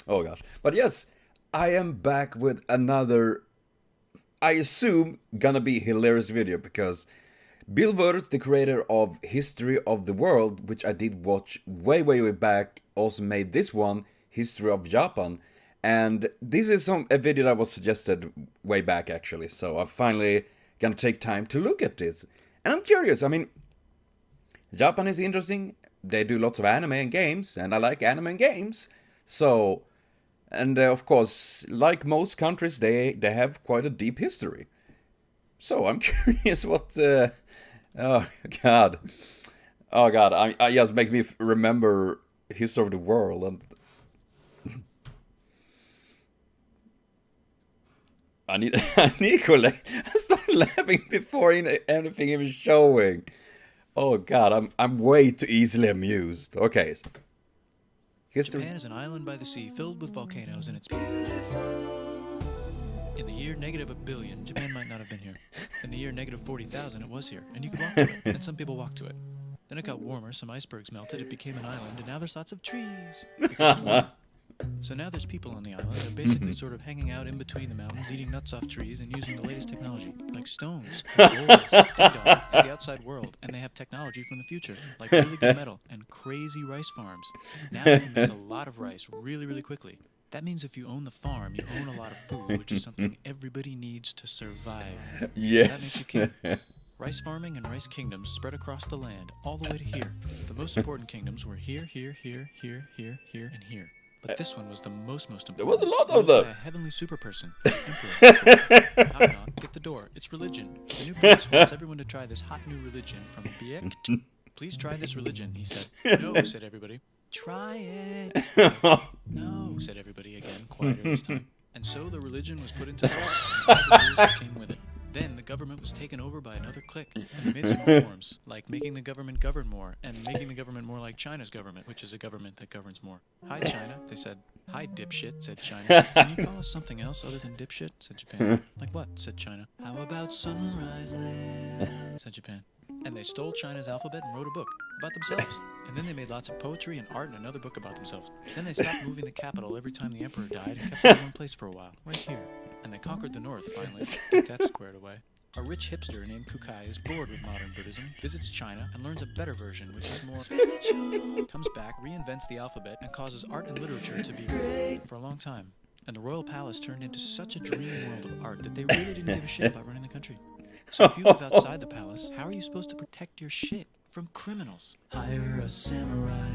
Oh gosh. But yes, I am back with another, I assume, gonna be hilarious video because Bill Wurtz, the creator of History of the World, which I did watch way back, also made this one, History of Japan. And this is a video that was suggested way back actually, so I finally gonna take time to look at this. And I'm curious, I mean, Japan is interesting, they do lots of anime and games, and I like anime and games. So, and of course, like most countries, they have quite a deep history. So I'm curious what. Oh God, oh God! I just make me remember history of the world, and I need to I started laughing before anything even showing. Oh God, I'm way too easily amused. Okay, history. Japan is an island by the sea filled with volcanoes and it's... In the year negative a billion, Japan might not have been here. In the year negative 40,000, it was here, and you could walk to it, and some people walked to it. Then it got warmer, some icebergs melted, it became an island, and now there's lots of trees. So now there's people on the island. They're basically sort of hanging out in between the mountains, eating nuts off trees, and using the latest technology, like stones, and goals, and the outside world. And they have technology from the future, like really good metal and crazy rice farms. Now they can make a lot of rice really quickly. That means if you own the farm, you own a lot of food, which is something everybody needs to survive. Yes. So that makes you king. Rice farming and rice kingdoms spread across the land, all the way to here. The most important kingdoms were here, and here. But this one was the most important. There was a lot of them. them. A heavenly super person, emperor. Knock, knock, get the door. It's religion. The new prince wants everyone to try this hot new religion from Biekt. Please try this religion, he said. No, said everybody. Try it. No, said everybody again, quieter this time. And so the religion was put into place, and all the rules that came with it. Then the government was taken over by another clique, and they made some reforms, like making the government govern more, and making the government more like China's government, which is a government that governs more. Hi, China, they said. Hi, dipshit, said China. Can you call us something else other than dipshit, said Japan. Like what, said China. How about Sunrise Land, said Japan. And they stole China's alphabet and wrote a book about themselves. And then they made lots of poetry and art and another book about themselves. Then they stopped moving the capital every time the emperor died and kept it in one place for a while, right here. And they conquered the north finally, get that squared away. A rich hipster named Kukai is bored with modern Buddhism, visits China, and learns a better version, which is more spiritual. Comes back, reinvents the alphabet, and causes art and literature to be great for a long time. And the royal palace turned into such a dream world of art that they really didn't give a shit about running the country. So if you live outside the palace, how are you supposed to protect your shit from criminals? Hire a samurai.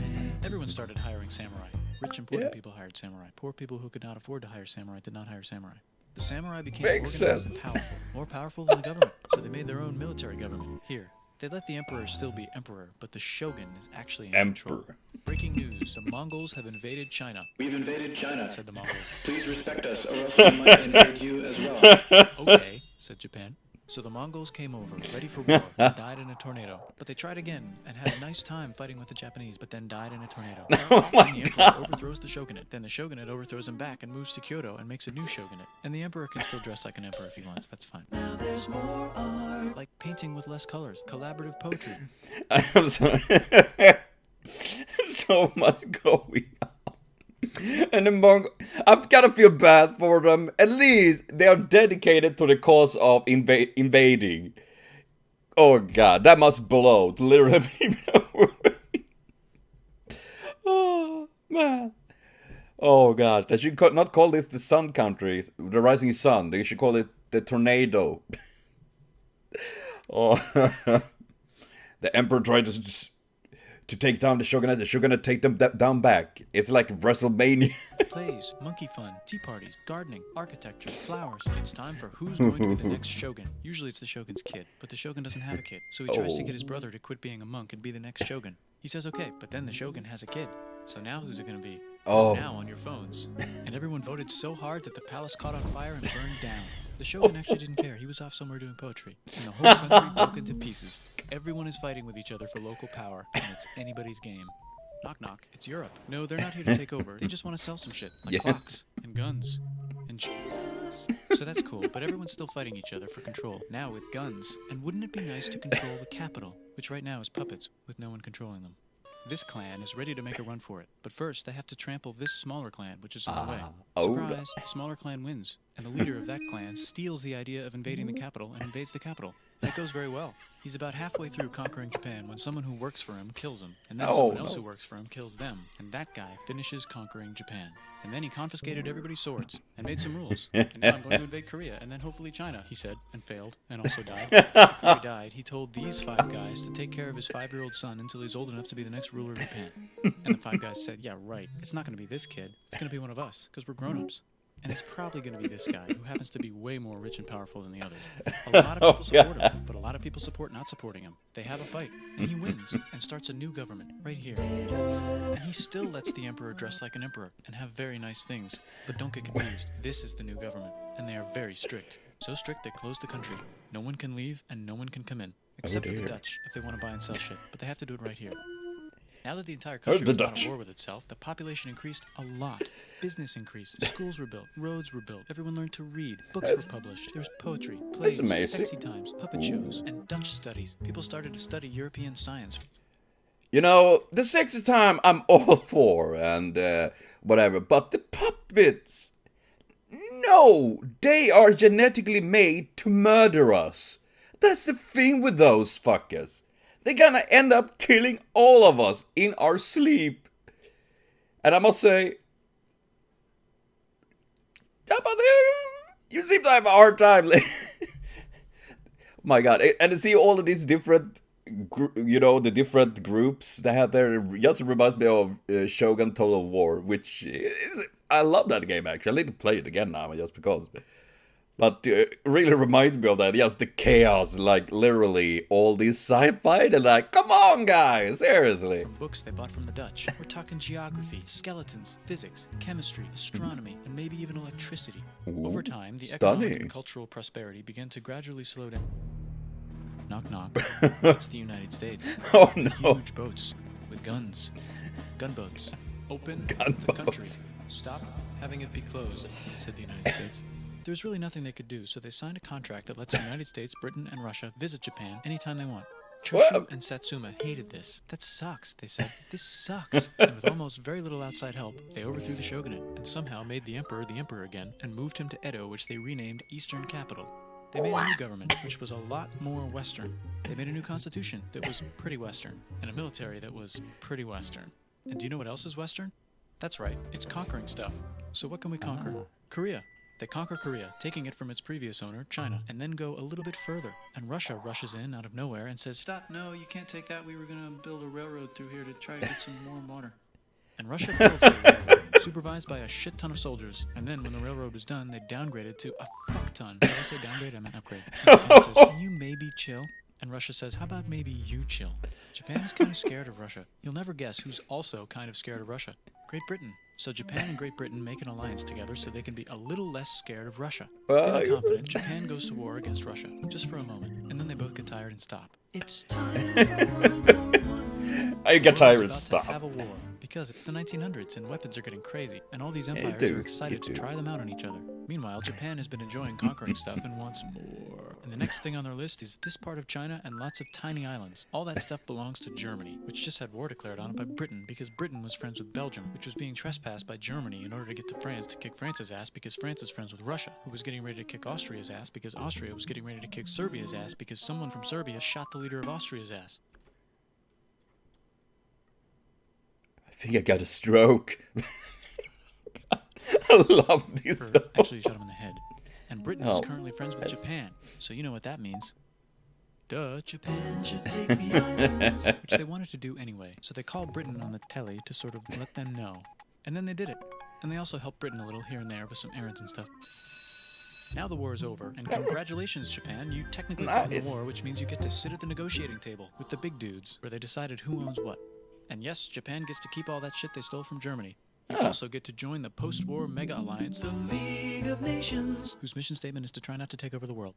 Everyone started hiring samurai. Rich, important people hired samurai. Poor people who could not afford to hire samurai did not hire samurai. The samurai became organized and powerful, more powerful than the government, so they made their own military government. Here, they let the emperor still be emperor, but the shogun is actually in control. Breaking news, the Mongols have invaded China. We've invaded China, said the Mongols. Please respect us, or else we might invade you as well. Okay, said Japan. So the Mongols came over, ready for war, and died in a tornado. But they tried again, and had a nice time fighting with the Japanese, but then died in a tornado. Then the emperor overthrows the shogunate. Then the shogunate overthrows him back and moves to Kyoto and makes a new shogunate. And the emperor can still dress like an emperor if he wants, that's fine. Now there's more art. Like painting with less colors, collaborative poetry. I'm sorry. So much going on. And the Mongol, I've gotta feel bad for them. At least they are dedicated to the cause of invading. Oh God, that must blow to literally people. Oh man. Oh God, they should not call this the sun country, the rising sun. They should call it the tornado. Oh, the emperor tried to take down the shogunate take them down back. It's like WrestleMania. Plays, monkey fun, tea parties, gardening, architecture, flowers. It's time for who's going to be the next shogun. Usually it's the shogun's kid, but the shogun doesn't have a kid. So he tries to get his brother to quit being a monk and be the next shogun. He says okay, but then the shogun has a kid. So now who's it going to be? Now on your phones. And everyone voted so hard that the palace caught on fire and burned down. The shogun actually didn't care. He was off somewhere doing poetry. And the whole country broke into pieces. Everyone is fighting with each other for local power, and it's anybody's game. Knock knock, it's Europe. No, they're not here to take over. They just want to sell some shit, like clocks, and guns, and Jesus. So that's cool, but everyone's still fighting each other for control, now with guns. And wouldn't it be nice to control the capital, which right now is puppets, with no one controlling them? This clan is ready to make a run for it, but first they have to trample this smaller clan, which is in the way. Oh. Surprise, the smaller clan wins, and the leader of that clan steals the idea of invading the capital and invades the capital. And it goes very well. He's about halfway through conquering Japan when someone who works for him kills him, and then someone else who works for him kills them, and that guy finishes conquering Japan. And then he confiscated everybody's swords and made some rules. And now I'm going to invade Korea and then hopefully China, he said, and failed, and also died. Before he died, he told these 5 guys to take care of his 5-year-old son until he's old enough to be the next ruler of Japan. And the 5 guys said, yeah, right, it's not going to be this kid, it's going to be one of us, because we're grown-ups. And it's probably going to be this guy, who happens to be way more rich and powerful than the others. A lot of people support him, but a lot of people support not supporting him. They have a fight, and he wins, and starts a new government, right here. And he still lets the emperor dress like an emperor, and have very nice things. But don't get confused, this is the new government, and they are very strict. So strict they close the country. No one can leave, and no one can come in. Except for the Dutch, if they want to buy and sell shit. But they have to do it right here. Now that the entire country was at war with itself, the population increased a lot. Business increased, schools were built, roads were built, everyone learned to read, books were published, there was poetry, plays, sexy times, puppet shows, and Dutch studies. People started to study European science. You know, the sexy time I'm all for, and whatever, but the puppets... No! They are genetically made to murder us. That's the thing with those fuckers. They're gonna end up killing all of us in our sleep. And I must say... You seem to have a hard time. My god. And to see all of these different... You know, the different groups they have there just reminds me of Shogun Total War, which is... I love that game, actually. I need to play it again now, just because... But really reminds me of that. Yes, the chaos, like literally all these sci-fi, and like, come on, guys, seriously. Books they bought from the Dutch. We're talking geography, skeletons, physics, chemistry, astronomy, and maybe even electricity. Ooh, over time, the economic and cultural prosperity began to gradually slow down. Knock, knock. It's the United States. Oh no! Huge boats with guns, gunboats. Open Gunboats. the country. Stop having it be closed, said the United States. There was really nothing they could do, so they signed a contract that lets the United States, Britain, and Russia visit Japan anytime they want. Choshu and Satsuma hated this. That sucks, they said. This sucks. And with almost very little outside help, they overthrew the Shogunate and somehow made the emperor again and moved him to Edo, which they renamed Eastern Capital. They made a new government, which was a lot more Western. They made a new constitution that was pretty Western, and a military that was pretty Western. And do you know what else is Western? That's right, it's conquering stuff. So what can we conquer? Korea. They conquer Korea, taking it from its previous owner, China, and then go a little bit further. And Russia rushes in out of nowhere and says, "Stop, no, you can't take that. We were going to build a railroad through here to try to get some warm water." And Russia builds the railroad, supervised by a shit ton of soldiers. And then when the railroad was done, they downgraded to a fuck ton. Did I say downgrade? I meant upgrade. And Japan says, "Can you maybe chill?" And Russia says, "How about maybe you chill?" Japan is kind of scared of Russia. You'll never guess who's also kind of scared of Russia. Great Britain. So Japan and Great Britain make an alliance together so they can be a little less scared of Russia. Feeling confident, Japan goes to war against Russia, just for a moment, and then they both get tired and stop. It's time. I get tired and To stop. have a war, because it's the 1900s and weapons are getting crazy, and all these empires are excited to try them out on each other. Meanwhile, Japan has been enjoying conquering stuff and wants more. And the next thing on their list is this part of China and lots of tiny islands. All that stuff belongs to Germany, which just had war declared on it by Britain because Britain was friends with Belgium, which was being trespassed by Germany in order to get to France to kick France's ass because France is friends with Russia, who was getting ready to kick Austria's ass because Austria was getting ready to kick Serbia's ass because someone from Serbia shot the leader of Austria's ass. I think I got a stroke. I love these. Actually, shot him in the head. And Britain is currently friends with Japan, so you know what that means. Duh, Japan should take the islands. Which they wanted to do anyway, so they called Britain on the telly to sort of let them know. And then they did it. And they also helped Britain a little here and there with some errands and stuff. Now the war is over, and congratulations, Japan, you technically won the war, which means you get to sit at the negotiating table with the big dudes, where they decided who owns what. And yes, Japan gets to keep all that shit they stole from Germany. You also get to join the post-war mega alliance, the League of Nations, whose mission statement is to try not to take over the world.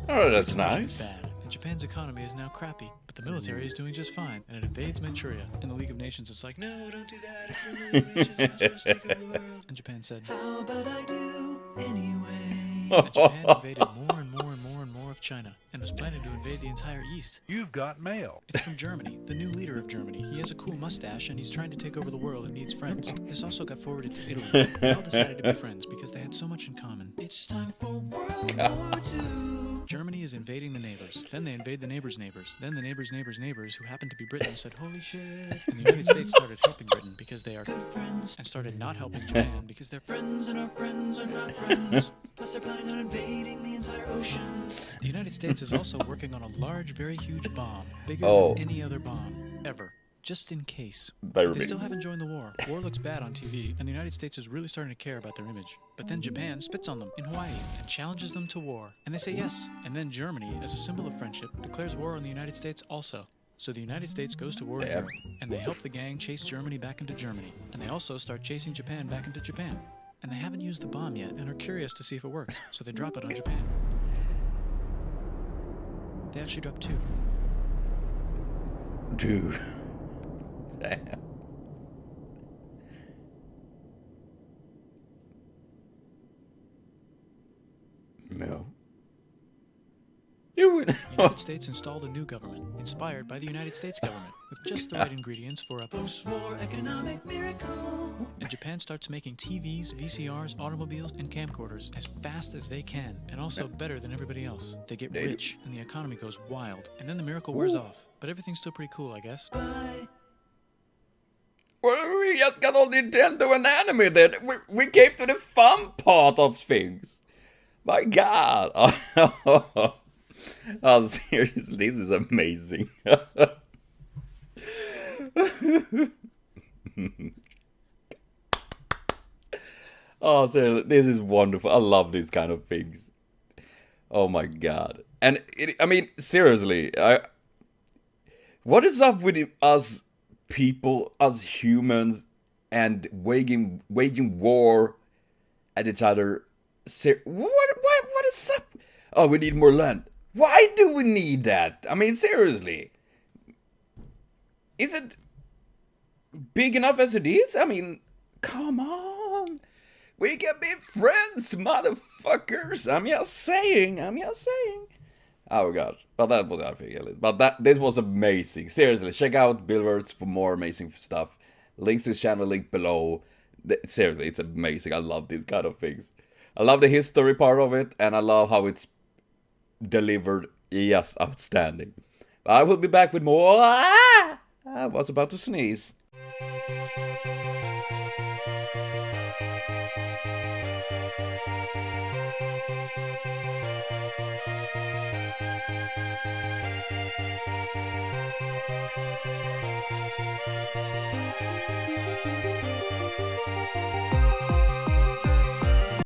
Oh, that's nice. Bad, and Japan's economy is now crappy, but the military is doing just fine, and it invades Manchuria. And the League of Nations is like, no, don't do that. If the League of Nations is not supposed to take over the world. And Japan said, how about I do anyway? And Japan invaded more and more of China, and was planning to invade the entire East. You've got mail. It's from Germany, the new leader leader of Germany. He has a cool mustache and he's trying to take over the world and needs friends. This also got forwarded to Italy. They all decided to be friends because they had so much in common. It's time for World War II. Germany is invading the neighbors. Then they invade the neighbors' neighbors. Then the neighbors' neighbors' neighbors, who happened to be Britain, said, holy shit. And the United States started helping Britain because they are good friends, and started not helping Japan because they're friends and our friends are not friends. Plus they're planning on invading the entire ocean. The United States is also working on a large, very huge bomb, bigger than any other bomb ever. Just in case. Very They big. still haven't joined the war. War looks bad on TV, and the United States is really starting to care about their image. But then Japan spits on them in Hawaii and challenges them to war. And they say yes. And then Germany, as a symbol of friendship, declares war on the United States also. So the United States goes to war in Europe, and they help the gang chase Germany back into Germany. And they also start chasing Japan back into Japan. And they haven't used the bomb yet and are curious to see if it works, so they drop it on Japan. They actually dropped 2. Dude. Damn. No. You would. The United States installed a new government, inspired by the United States government, with just the right ingredients for a post-war economic miracle. And Japan starts making TVs, VCRs, automobiles, and camcorders as fast as they can, and also better than everybody else. They get rich, and the economy goes wild, and then the miracle wears off. But everything's still pretty cool, I guess. Well, we just got all Nintendo and anime then. We came to the fun part of things. My God. Oh, seriously, this is amazing. Oh, seriously, this is wonderful. I love these kind of things. Oh my God. And, I mean, seriously, what is up with us people, us humans, and waging war at each other? What is up? Oh, we need more land. Why do we need that? I mean, seriously. Is it big enough as it is? I mean, come on. We can be friends, motherfuckers. I'm just saying. Oh god. But that was I think. But this was amazing. Seriously, check out Billboards for more amazing stuff. Links to his channel link below. Seriously, it's amazing. I love these kind of things. I love the history part of it, and I love how it's delivered. Yes, outstanding. I will be back with more. I was about to sneeze.